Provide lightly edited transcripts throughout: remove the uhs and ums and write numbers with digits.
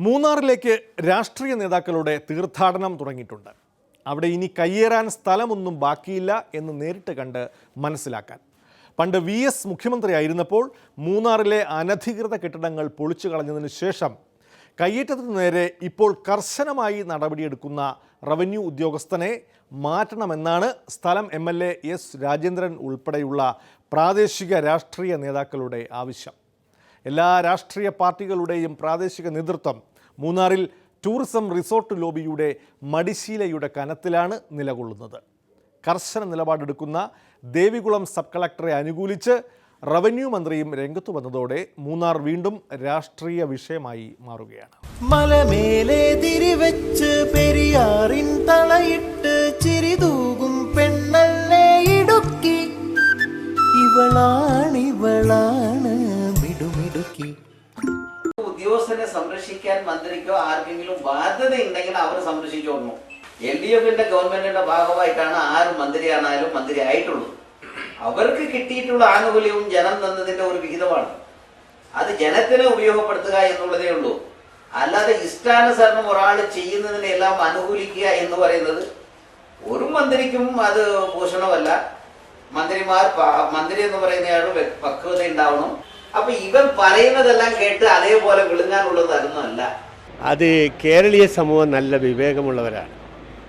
മൂന്നാറിലേക്ക് രാഷ്ട്രീയ നേതാക്കളുടെ തീർത്ഥാടനം തുടങ്ങിയിട്ടുണ്ട്. അവിടെ ഇനി കയ്യേറാൻ സ്ഥലമൊന്നും ബാക്കിയില്ല എന്ന് നേരിട്ട് കണ്ട് മനസ്സിലാക്കാൻ. പണ്ട് VS മുഖ്യമന്ത്രിയായിരുന്നപ്പോൾ മൂന്നാറിലെ അനധികൃത കെട്ടിടങ്ങൾ പൊളിച്ചു കളഞ്ഞതിന് ശേഷം കയ്യേറ്റത്തിന് നേരെ ഇപ്പോൾ കർശനമായി നടപടിയെടുക്കുന്ന റവന്യൂ ഉദ്യോഗസ്ഥനെ മാറ്റണമെന്നാണ് സ്ഥലം MLA S രാജേന്ദ്രൻ ഉൾപ്പെടെയുള്ള പ്രാദേശിക രാഷ്ട്രീയ നേതാക്കളുടെ ആവശ്യം. എല്ലാ രാഷ്ട്രീയ പാർട്ടികളുടെയും പ്രാദേശിക നേതൃത്വം മൂന്നാറിൽ ടൂറിസം റിസോർട്ട് ലോബിയുടെ മടിശീലയുടെ കനത്തിലാണ് നിലകൊള്ളുന്നത്. കർശന നിലപാടെടുക്കുന്ന ദേവികുളം സബ് കളക്ടറെ അനുകൂലിച്ച് റവന്യൂ മന്ത്രിയും രംഗത്തു വന്നതോടെ മൂന്നാർ വീണ്ടും രാഷ്ട്രീയ വിഷയമായി മാറുകയാണ്. മലമേലെ തിരിവെച്ച് പെരിയാറിൻ തളയിട്ട് ചിരിതൂകും പെണ്ണല്ലേ ഇടുക്കി, ഇവളാണ് മിടുമിടുക്കി. ഉദ്യോഗസ്ഥനെ സംരക്ഷിക്കാൻ മന്ത്രിക്കോ ആർക്കെങ്കിലും ബാധ്യത ഉണ്ടെങ്കിൽ അവർ സംരക്ഷിച്ചോളൂ. LDFന്റെ ഗവൺമെന്റിന്റെ ഭാഗമായിട്ടാണ് ആര് മന്ത്രിയാണാലും മന്ത്രി ആയിട്ടുള്ളത്. അവർക്ക് കിട്ടിയിട്ടുള്ള ആനുകൂല്യവും ജനം തന്നതിന്റെ ഒരു വിഹിതമാണ്. അത് ജനത്തിനെ ഉപയോഗപ്പെടുത്തുക എന്നുള്ളതേ ഉള്ളൂ. അല്ലാതെ ഇഷ്ടാനുസരണം ഒരാൾ ചെയ്യുന്നതിനെല്ലാം അനുകൂലിക്കുക എന്ന് പറയുന്നത് ഒരു മന്ത്രിക്കും അത് ഭൂഷണമല്ല. മന്ത്രി എന്ന് പറയുന്നയാൾ പക്വത ഉണ്ടാവണം. അപ്പൊ ഇവൻ പറയുന്നതെല്ലാം കേട്ട് അതേപോലെ വിളുങ്ങാനുള്ളത് അതൊന്നുമല്ല. അത് കേരളീയ സമൂഹം നല്ല വിവേകമുള്ളവരാണ്.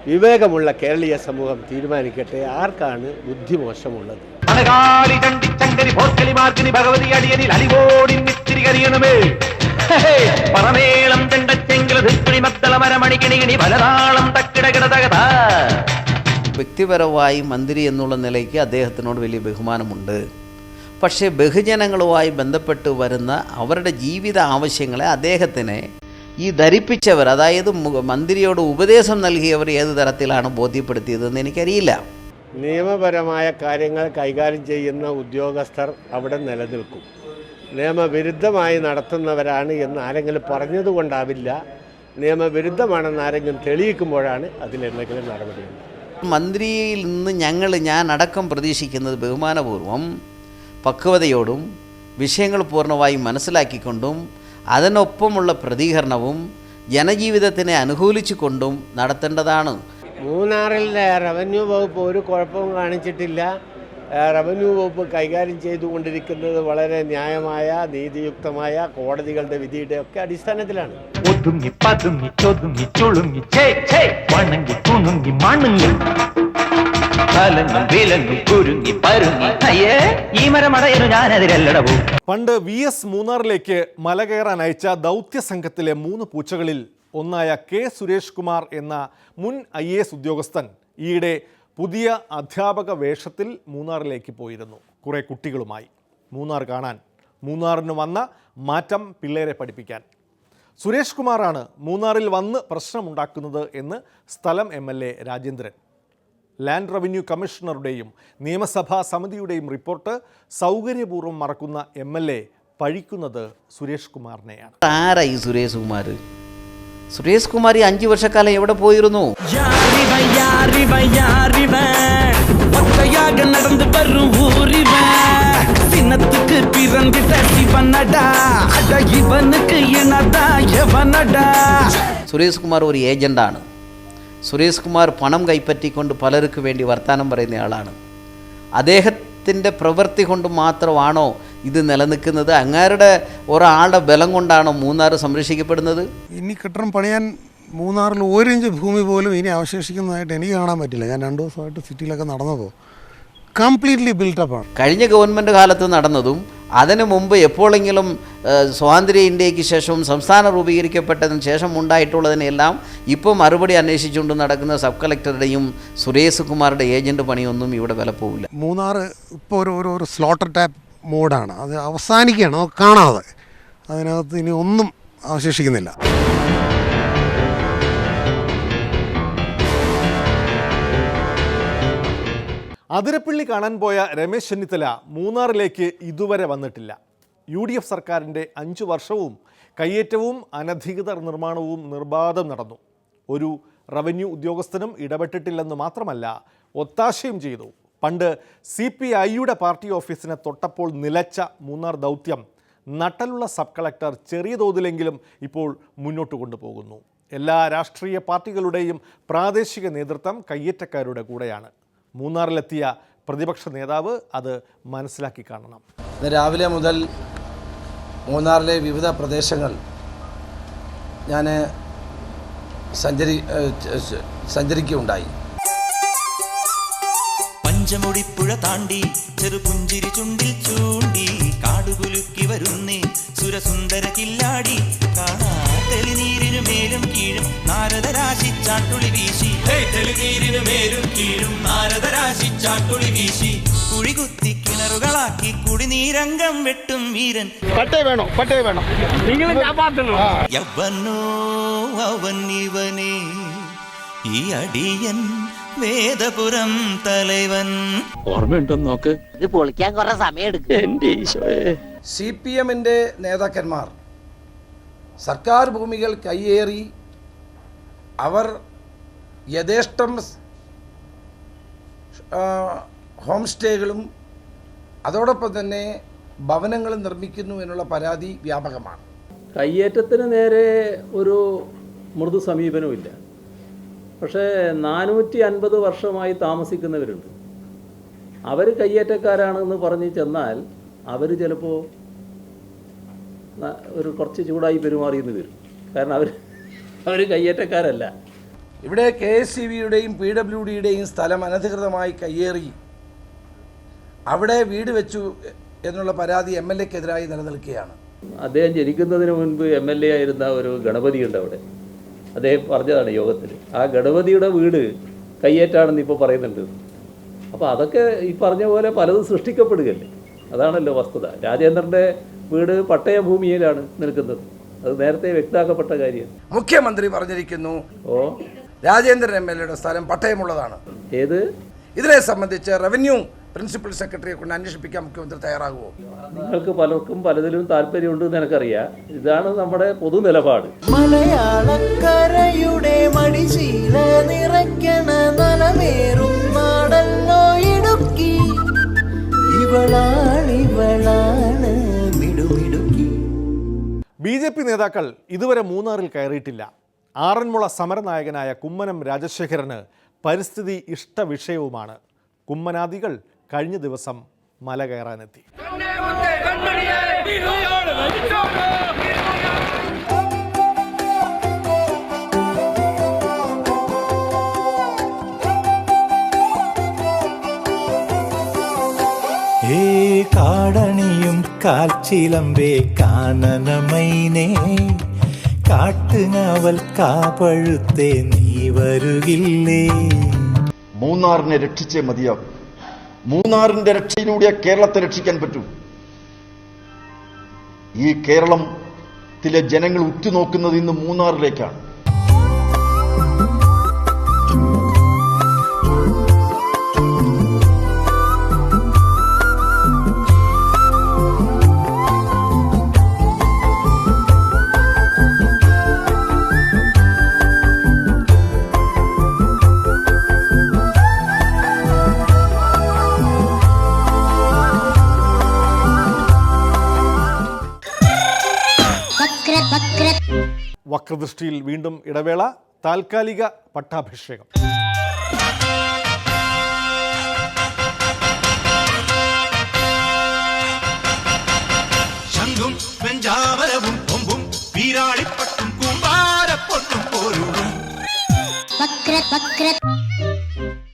വിവേകമുള്ള കേരളീയ സമൂഹം തീരുമാനിക്കട്ടെ ആർക്കാണ് ബുദ്ധിമോശമുള്ളത്. വ്യക്തിപരമായി മന്ത്രി എന്നുള്ള നിലയ്ക്ക് അദ്ദേഹത്തിനോട് വലിയ ബഹുമാനമുണ്ട്. പക്ഷേ ബഹുജനങ്ങളുമായി ബന്ധപ്പെട്ട് വരുന്ന അവരുടെ ജീവിത ആവശ്യങ്ങളെ അദ്ദേഹത്തിനെ ഈ ധരിപ്പിച്ചവർ, അതായത് മന്ത്രിയോട് ഉപദേശം നൽകിയവർ ഏത് തരത്തിലാണ് ബോധ്യപ്പെടുത്തിയതെന്ന് എനിക്കറിയില്ല. നിയമപരമായ കാര്യങ്ങൾ കൈകാര്യം ചെയ്യുന്ന ഉദ്യോഗസ്ഥർ അവിടെ നിലനിൽക്കും. നിയമവിരുദ്ധമായി നടത്തുന്നവരാണ് എന്ന് ആരെങ്കിലും പറഞ്ഞതുകൊണ്ടാവില്ല. നിയമവിരുദ്ധമാണെന്ന് ആരെങ്കിലും തെളിയിക്കുമ്പോഴാണ് അതിലെന്തെങ്കിലും നടപടിയുണ്ട്. മന്ത്രിയിൽ നിന്ന് ഞാൻ അടക്കം പ്രതീക്ഷിക്കുന്നത് ബഹുമാനപൂർവം പക്വതയോടും വിഷയങ്ങൾ പൂർണ്ണമായും മനസ്സിലാക്കിക്കൊണ്ടും അതിനൊപ്പമുള്ള പ്രതികരണവും ജനജീവിതത്തിനെ അനുകൂലിച്ചു കൊണ്ടും നടത്തേണ്ടതാണ്. മൂന്നാറിലെ റവന്യൂ വകുപ്പ് ഒരു കുഴപ്പവും കാണിച്ചിട്ടില്ല. റവന്യൂ വകുപ്പ് കൈകാര്യം ചെയ്തുകൊണ്ടിരിക്കുന്നത് വളരെ ന്യായമായ നീതിയുക്തമായ കോടതികളുടെ വിധിയുടെ ഒക്കെ അടിസ്ഥാനത്തിലാണ്. പണ്ട് VS മൂന്നാറിലേക്ക് മല കയറാൻ അയച്ച ദൗത്യ സംഘത്തിലെ 3 പൂച്ചകളിൽ ഒന്നായ K സുരേഷ് കുമാർ എന്ന മുൻ IAS ഉദ്യോഗസ്ഥൻ ഈയിടെ പുതിയ അധ്യാപക വേഷത്തിൽ മൂന്നാറിലേക്ക് പോയിരുന്നു. കുറേ കുട്ടികളുമായി മൂന്നാർ കാണാൻ. മൂന്നാറിന് വന്ന മാറ്റം പിള്ളേരെ പഠിപ്പിക്കാൻ. സുരേഷ് കുമാറാണ് മൂന്നാറിൽ വന്ന് പ്രശ്നമുണ്ടാക്കുന്നത് എന്ന് സ്ഥലം MLA രാജേന്ദ്രൻ. ലാൻഡ് റവന്യൂ കമ്മീഷണറുടെയും നിയമസഭാ സമിതിയുടെയും റിപ്പോർട്ട് സൗകര്യപൂർവ്വം മറക്കുന്ന MLA പഴിക്കുന്നത് സുരേഷ് കുമാറിനെയാണ്. ആരായി സുരേഷ് കുമാർ 5 വർഷക്കാലം എവിടെ പോയിരുന്നു? സുരേഷ് കുമാർ ഒരു ഏജന്റാണ്. സുരേഷ് കുമാർ പണം കൈപ്പറ്റിക്കൊണ്ട് പലർക്ക് വേണ്ടി വർത്തമാനം പറയുന്ന ആളാണ്. അദ്ദേഹത്തിൻ്റെ പ്രവൃത്തി കൊണ്ട് മാത്രമാണോ ഇത് നിലനിൽക്കുന്നത്? അങ്ങാരുടെ ഒരാളുടെ ബലം കൊണ്ടാണോ മൂന്നാർ സംരക്ഷിക്കപ്പെടുന്നത്? ഇനി കെട്ടിടം പണിയാൻ മൂന്നാറിൽ 1 ഇഞ്ച് ഭൂമി പോലും ഇനി അവശേഷിക്കുന്നതായിട്ട് എനിക്ക് കാണാൻ പറ്റില്ല. ഞാൻ 2 ദിവസമായിട്ട് സിറ്റിയിലൊക്കെ നടന്നപ്പോൾ കംപ്ലീറ്റ്ലി ബിൽട്ടപ്പാണ്. കഴിഞ്ഞ ഗവൺമെൻറ് കാലത്ത് നടന്നതും അതിനു മുമ്പ് എപ്പോഴെങ്കിലും സ്വാതന്ത്ര്യ ഇന്ത്യക്ക് ശേഷവും സംസ്ഥാനം രൂപീകരിക്കപ്പെട്ടതിന് ശേഷം ഉണ്ടായിട്ടുള്ളതിനെല്ലാം ഇപ്പോൾ മറുപടി അന്വേഷിച്ചുകൊണ്ട് നടക്കുന്ന സബ് കളക്ടറുടെയും സുരേഷ് കുമാറുടെ ഏജൻറ്റ് പണിയൊന്നും ഇവിടെ വില പോവില്ല. മൂന്നാർ ഇപ്പോൾ ഒരു സ്ലോട്ടർ ടാപ്പ് മോഡാണ്. അത് അവസാനിക്കുകയാണ്. അത് കാണാതെ അതിനകത്ത് ഇനി ഒന്നും അവശേഷിക്കുന്നില്ല. അതിരപ്പള്ളി കാണാൻ പോയ രമേശ് ചെന്നിത്തല മൂന്നാറിലേക്ക് ഇതുവരെ വന്നിട്ടില്ല. UDF സർക്കാരിൻ്റെ 5 വർഷവും കയ്യേറ്റവും അനധികൃത നിർമ്മാണവും നിർബാധം നടന്നു. ഒരു റവന്യൂ ഉദ്യോഗസ്ഥനും ഇടപെട്ടിട്ടില്ലെന്ന് മാത്രമല്ല, ഒത്താശയും ചെയ്തു. പണ്ട് CPIയുടെ പാർട്ടി ഓഫീസിനെ തൊട്ടപ്പോൾ നിലച്ച മൂന്നാർ ദൗത്യം നട്ടലുള്ള സബ് കളക്ടർ ചെറിയ തോതിലെങ്കിലും ഇപ്പോൾ മുന്നോട്ട് കൊണ്ടുപോകുന്നു. എല്ലാ രാഷ്ട്രീയ പാർട്ടികളുടെയും പ്രാദേശിക നേതൃത്വം കയ്യേറ്റക്കാരുടെ കൂടെയാണ്. മൂന്നാറിലെത്തിയ പ്രതിപക്ഷ നേതാവ് അത് മനസ്സിലാക്കി കാണണം. രാവിലെ മുതൽ മൂന്നാറിലെ വിവിധ പ്രദേശങ്ങൾ ഞാൻ സഞ്ചരിക്കുകയുണ്ടായി. പഞ്ചമുടിപ്പുഴ താണ്ടി ചെറുപുഞ്ചിരി ചുണ്ടിൽ ചൂണ്ടി കാടുകുലുക്കി വരുന്നേ സുരസുന്ദര കില്ലാടി തെളിനീരിനു മേലും കീഴും നാരദരാശി ചാട്ടുളി വീശി തെളിനീരിനു മേലും കീഴും നാരദരാശി ചാട്ടുളി വീശി കുഴികുത്തി കിണറുകളാക്കി കുടിനീരംഗം വെട്ടും വീരൻ. പട്ടേ വേണം യവനോ അവൻ ഇവനേ ഈ അടിയൻ വേദപുരം തലവൻ. ഓർമ്മയുണ്ടെന്ന് നോക്ക്. ഇത് പൊളിക്കാൻ കുറെ സമയം എടുക്കും. എന്റെ ഈശോയെ. CPM-ന്റെ നേതാക്കന്മാർ സർക്കാർ ഭൂമികൾ കയ്യേറി അവർ യഥേഷ്ടം ഹോം സ്റ്റേകളും അതോടൊപ്പം തന്നെ ഭവനങ്ങളും നിർമ്മിക്കുന്നു എന്നുള്ള പരാതി വ്യാപകമാണ്. കയ്യേറ്റത്തിന് നേരെ ഒരു മൃദു സമീപനവുമില്ല. പക്ഷേ 450 വർഷമായി താമസിക്കുന്നവരുണ്ട്. അവർ കയ്യേറ്റക്കാരാണെന്ന് പറഞ്ഞ് ചെന്നാൽ അവർ ചിലപ്പോൾ ഒരു കുറച്ച് ചൂടായി പെരുമാറിയെന്ന് വരും. കാരണം അവർ കയ്യേറ്റക്കാരല്ല. ഇവിടെ KSCB-യുടെയും PWD-യുടെയും സ്ഥലം അനധികൃതമായി കയ്യേറി അവിടെ വീട് വെച്ചു എന്നുള്ള പരാതി MLA-ക്കെതിരായി നിലനിൽക്കുകയാണ്. അദ്ദേഹം ജനിക്കുന്നതിന് മുൻപ് MLA ആയിരുന്ന ഒരു ഗണപതിയുണ്ട് അവിടെ. അദ്ദേഹം പറഞ്ഞതാണ് യോഗത്തിൽ. ആ ഗണപതിയുടെ വീട് കയ്യേറ്റാണെന്ന് ഇപ്പോൾ പറയുന്നുണ്ട്. അപ്പോൾ അതൊക്കെ ഈ പറഞ്ഞ പോലെ പലതും സൃഷ്ടിക്കപ്പെടുകയല്ലേ. അതാണല്ലോ വസ്തുത. രാജേന്ദ്രൻ്റെ വീട് പട്ടയഭൂമിയിലാണ് നിൽക്കുന്നത്. അത് നേരത്തെ വ്യക്തമാക്കപ്പെട്ട കാര്യം. മുഖ്യമന്ത്രി പറഞ്ഞിരിക്കുന്നു രാജേന്ദ്രൻ MLA-യുടെ സ്ഥലം പട്ടയമുള്ളതാണ്. ഏത്? ഇതിനെ സംബന്ധിച്ച് റവന്യൂ പ്രിൻസിപ്പൽ സെക്രട്ടറിയെ കൊണ്ട് അന്വേഷിപ്പിക്കാൻ മുഖ്യമന്ത്രി തയ്യാറാകുമോ? നിങ്ങൾക്ക് പലർക്കും പലതിലും താല്പര്യമുണ്ടെന്ന് എനിക്കറിയാം. ഇതാണ് നമ്മുടെ പൊതു നിലപാട്. മലയാളക്കരയുടെ മടിശീല നിറയ്ക്കണ നലമേറും നാടല്ലോ ഇടുക്കി. ഇവളാണ് മിടുമിടുക്കി. BJP നേതാക്കൾ ഇതുവരെ മൂന്നാറിൽ കയറിയിട്ടില്ല. ആറന്മുള സമരനായകനായ കുമ്മനം രാജശേഖരന് പരിസ്ഥിതി ഇഷ്ട വിഷയവുമാണ്. കുമ്മനാദികൾ കഴിഞ്ഞ ദിവസം മല കയറാനെത്തി. കാടണിയും കാൽച്ചിലമ്പേ കാനനമൈനേ കാട്ടുനാവൽ കാപഴുത്തേ നീ വരുകില്ലേ. മൂന്നാറിനെ രക്ഷിച്ചേ മതിയാകും. മൂന്നാറിന്റെ രക്ഷയിലൂടെ കേരളത്തെ രക്ഷിക്കാൻ പറ്റൂ. ഈ കേരളത്തിലെ ജനങ്ങൾ ഉറ്റുനോക്കുന്നത് ഇന്ന് മൂന്നാറിലേക്കാണ്. വക്രദൃഷ്ടിയിൽ വീണ്ടും ഇടവേള. താൽക്കാലിക പട്ടാഭിഷേകം. ശംഖും വെഞ്ചാമരവും കൊമ്പും വീരാളിപ്പട്ടും കൂമ്പാരപ്പൊട്ടും പോരും.